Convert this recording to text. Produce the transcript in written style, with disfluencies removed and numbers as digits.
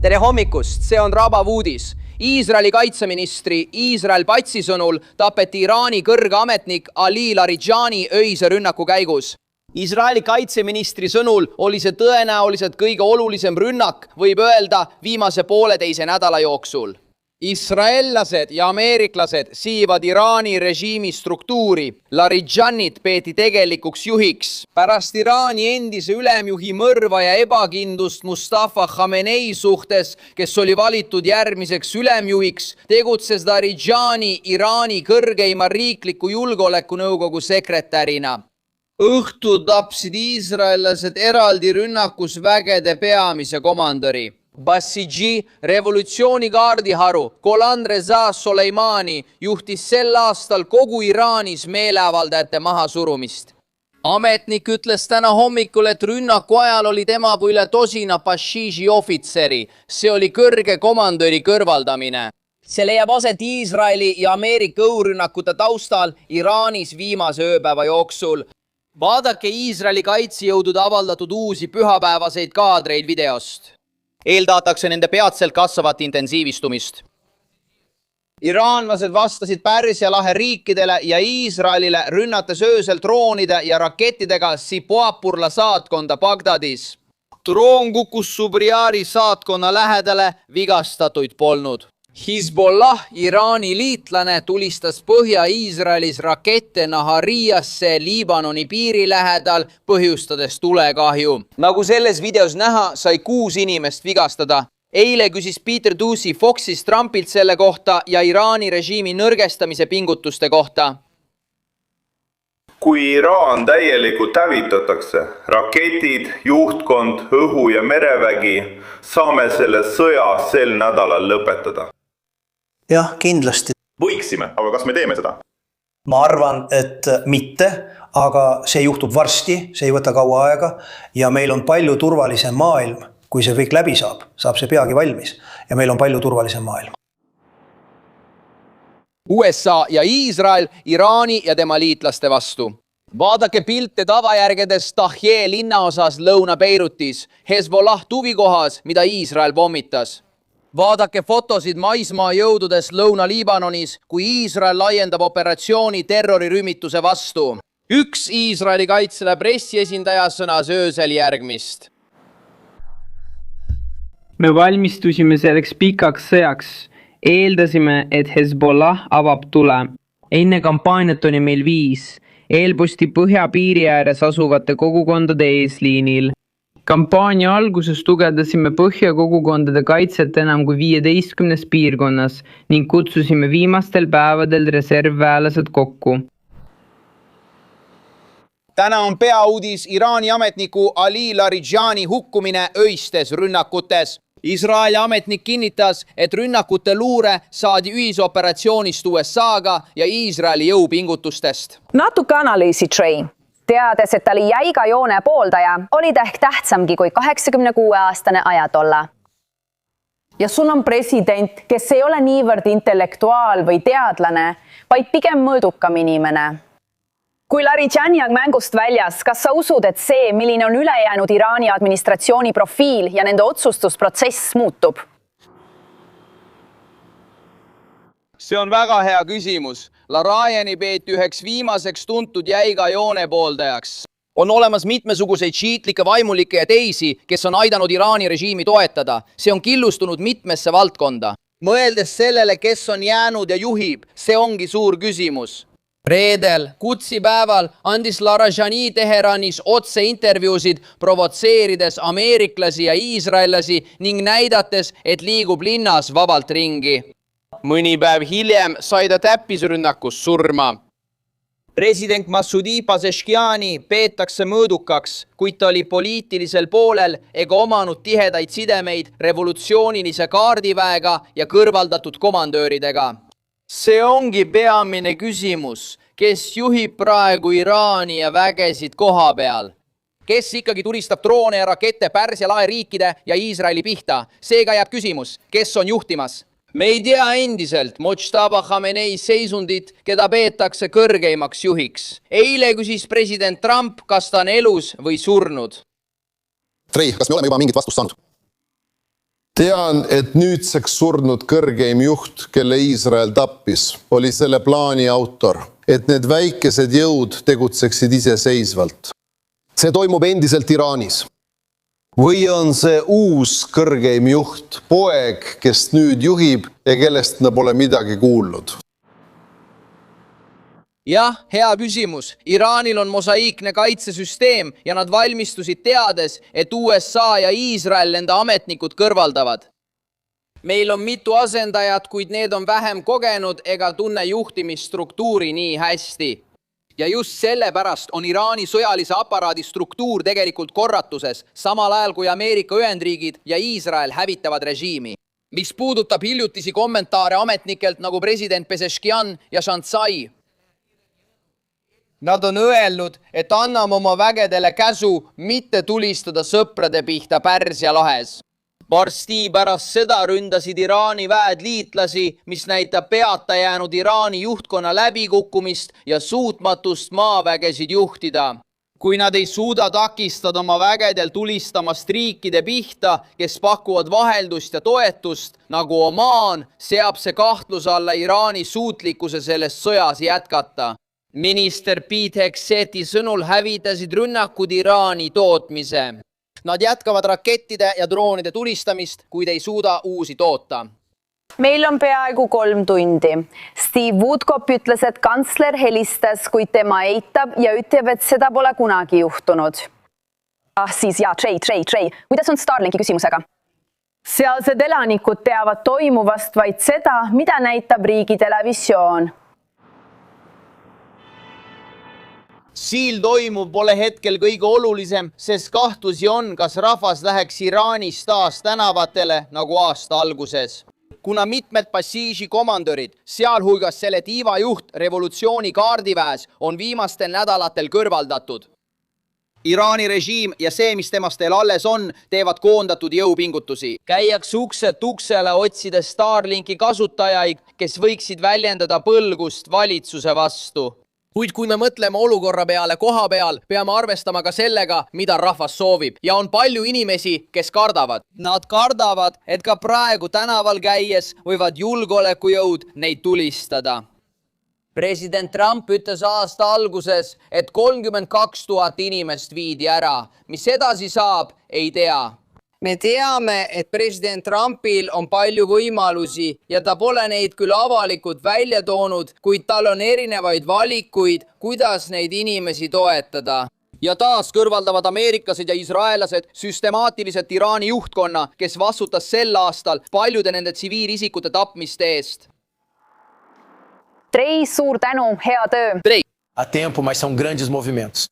Tere hommikust, see on rabav uudis. Iisraeli kaitseministri Iisrael Patsi sõnul tapeti Iraani kõrge ametnik Ali Larijani öise rünnaku käigus. Iisraeli kaitseministri sõnul oli see tõenäoliselt kõige olulisem rünnak, võib öelda, viimase pooleteise nädala jooksul. Israellased ja ameeriklased siivad Iraani režiimi struktuuri. Larijanit peeti tegelikuks juhiks. Pärast Iraani endise ülemjuhi mõrva ja ebakindlust Mustafa Khamenei suhtes, kes oli valitud järgmiseks ülemjuhiks, tegutses Larijani Iraani kõrgeima riikliku julgeolekunõukogu sekretärina. Õhtu tapsid iisraellased eraldi rünnakus vägede peamise komandöri. Basiji revolutsioonikaardi haru Golan Reza Soleimani juhtis sel aastal kogu Iraanis meeleavaldajate mahasurumist. Ametnik ütles täna hommikul, et rünnaku ajal oli tema kui üle tosina Basiji ohvitseri. See oli kõrge komandöri kõrvaldamine. See leiab aset Iisraeli ja Ameerika õhurünnakute taustal Iraanis viimase ööpäeva jooksul. Vaadake Iisraeli kaitsejõudude avaldatud uusi pühapäevaseid kaadreid videost. Eeldatakse nende peatselt kasvavat intensiivistumist. Iraanlased vastasid Pärsia lahe riikidele ja Iisraelile rünnates öösel droonide ja rakettidega Sipoapurla saatkonda Bagdadis. Droon kukkus Subriari saatkonna lähedale, vigastatuid polnud. Hezbollah, Iraani liitlane, tulistas Põhja-Iisraelis rakette Nahariyasse Liibanoni piiri lähedal, põhjustades tulekahju. Nagu selles videos näha, sai 6 inimest vigastada. Eile küsis Peter Doocy Foxis Trumpilt selle kohta ja Iraani režiimi nõrgestamise pingutuste kohta. Kui Iraan täielikult hävitatakse, raketid, juhtkond, õhu- ja merevägi, saame selle sõja sel nädalal lõpetada. Jah, kindlasti. Võiksime, aga kas me teeme seda? Ma arvan, et mitte, aga see juhtub varsti, see ei võta kaua aega ja meil on palju turvalisem maailm. Kui see kõik läbi saab see peagi valmis ja meil on palju turvalisem maailm. USA ja Iisrael Iraani ja tema liitlaste vastu. Vaadake pilte tavajärgedes Tahje linnaosas Lõuna-Beirutis, Hezbollah tuvikohas, mida Iisrael pommitas. Vaadake fotosid maismaa jõududes Lõuna-Liibanonis, kui Iisrael laiendab operatsiooni terrorirümituse vastu. Üks Iisraeli kaitsele pressiesindaja sõnas öösel järgmist. Me valmistusime selleks pikaks sõjaks. Eeldasime, et Hezbollah avab tule. Enne kampaaniat oli meil 5. Eelposti põhjapiiri ääres asuvate kogukondade eesliinil. Kampaania alguses tugevdasime põhja kogukondade kaitset enam kui 15 piirkonnas ning kutsusime viimastel päevadel reservväelased kokku. Täna on peauudis Iraani ametniku Ali Larijani hukkumine öistes rünnakutes. Iisraeli ametnik kinnitas, et rünnakute luure saadi ühisoperatsioonist USA-ga ja Iisraeli jõupingutustest. Natuke analüüsi Trey. Teades, et ta oli jäiga joone pooldaja, oli ta ehk tähtsamgi kui 86-aastane ajatolla. Ja sul on president, kes ei ole niivõrd intellektuaal või teadlane, vaid pigem mõõdukam inimene. Kui Larijani on mängust väljas, kas sa usud, et see, milline on ülejäänud Iraani administratsiooni profiil ja nende otsustusprotsess muutub? See on väga hea küsimus. Larijani peeti üheks viimaseks tuntud jäiga joone pooldajaks. On olemas mitmesuguseid šiitlikke vaimulikke ja teisi, kes on aidanud Iraani režiimi toetada. See on killustunud mitmesse valdkonda. Mõeldes sellele, kes on jäänud ja juhib, see ongi suur küsimus. Reedel, kutsipäeval andis Larijani Teheranis otse intervjuusid, provotseerides ameeriklasi ja iisraellasi ning näidates, et liigub linnas vabalt ringi. Mõni päev hiljem sai ta täppisrünnakus surma. President Massoudi Pezeshkiani peetakse mõõdukaks, kuid ta oli poliitilisel poolel ega omanud tihedaid sidemeid revolutsioonilise kaardiväega ja kõrvaldatud komandööridega. See ongi peamine küsimus, kes juhib praegu Iraani ja vägesid koha peal. Kes ikkagi tulistab droone ja rakette Pärsia lahe riikide ja Iisraeli pihta? Seega jääb küsimus, kes on juhtimas? Me ei tea endiselt Mojtaba Khamenei seisundit, keda peetakse kõrgeimaks juhiks. Eile küsis president Trump, kas ta on elus või surnud. Trey, kas me oleme juba mingit vastust saanud? Tean, et nüüdseks surnud kõrgeim juht, kelle Iisrael tappis, oli selle plaani autor, et need väikesed jõud tegutseksid iseseisvalt. See toimub endiselt Iraanis. Või on see uus kõrgeim juht, poeg, kes nüüd juhib ja kellest me pole midagi kuulnud? jah, hea küsimus. Iraanil on mosaiikne kaitsesüsteem ja nad valmistusid teades, et USA ja Iisrael nende ametnikud kõrvaldavad. Meil on mitu asendajat, kuid need on vähem kogenud ega tunne juhtimisstruktuuri nii hästi. Ja just sellepärast on Iraani sõjalise aparaadi struktuur tegelikult korratuses, samal ajal kui Ameerika Ühendriigid ja Iisrael hävitavad režiimi. Mis puudutab hiljutisi kommentaare ametnikelt nagu president Pezeshkian ja Shanzai. Nad on öelnud, et anname oma vägedele käsu mitte tulistada sõprade pihta Pärsia lahes. Varsti pärast seda ründasid Iraani väed liitlasi, mis näitab peata jäänud Iraani juhtkonna läbikukkumist ja suutmatust maavägesid juhtida. Kui nad ei suuda takistada oma vägedel tulistamast riikide pihta, kes pakuvad vaheldust ja toetust, nagu Omaan, seab see kahtluse alla Iraani suutlikkuse selles sõjas jätkata. Minister Pete Hegseti sõnul hävitasid rünnakud Iraani tootmise. Nad jätkavad rakettide ja droonide tulistamist, kuid ei suuda uusi toota. Meil on peaaegu 3 tundi. Steve Woodcock ütles, et kantsler helistas, kuid tema eitab ja ütleb, et seda pole kunagi juhtunud. Siis Trey, kuidas on Starlinki küsimusega? Sealsed elanikud teavad toimuvast vaid seda, mida näitab riigi televisioon. Siil toimuv pole hetkel kõige olulisem, sest kahtlusi on, kas rahvas läheks Iraanis taas tänavatele nagu aasta alguses. Kuna mitmed Basiji komandörid, sealhulgas selle tiiva juht revolutsiooni kaardiväes, on viimastel nädalatel kõrvaldatud. Iraani režiim ja see, mis temast veel alles on, teevad koondatud jõupingutusi. Käiaks ukselt uksele otsides Starlinki kasutajaid, kes võiksid väljendada põlgust valitsuse vastu. Kuid kui me mõtleme olukorra peale koha peal, peame arvestama ka sellega, mida rahvas soovib. Ja on palju inimesi, kes kardavad. Nad kardavad, et ka praegu tänaval käies võivad julgeolekujõud neid tulistada. President Trump ütles aasta alguses, et 32 000 inimest viidi ära. Mis edasi saab, ei tea. Me teame, et president Trumpil on palju võimalusi ja ta pole neid küll avalikult välja toonud, kuid tal on erinevaid valikuid, kuidas neid inimesi toetada. Ja taas kõrvaldavad ameeriklased ja israelased süstemaatiliselt Iraani juhtkonna, kes vastutas sel aastal paljude nende tsiviilisikute tapmiste eest. Trey, suur tänu, hea töö! Há tempo, mas são grandes movimentos.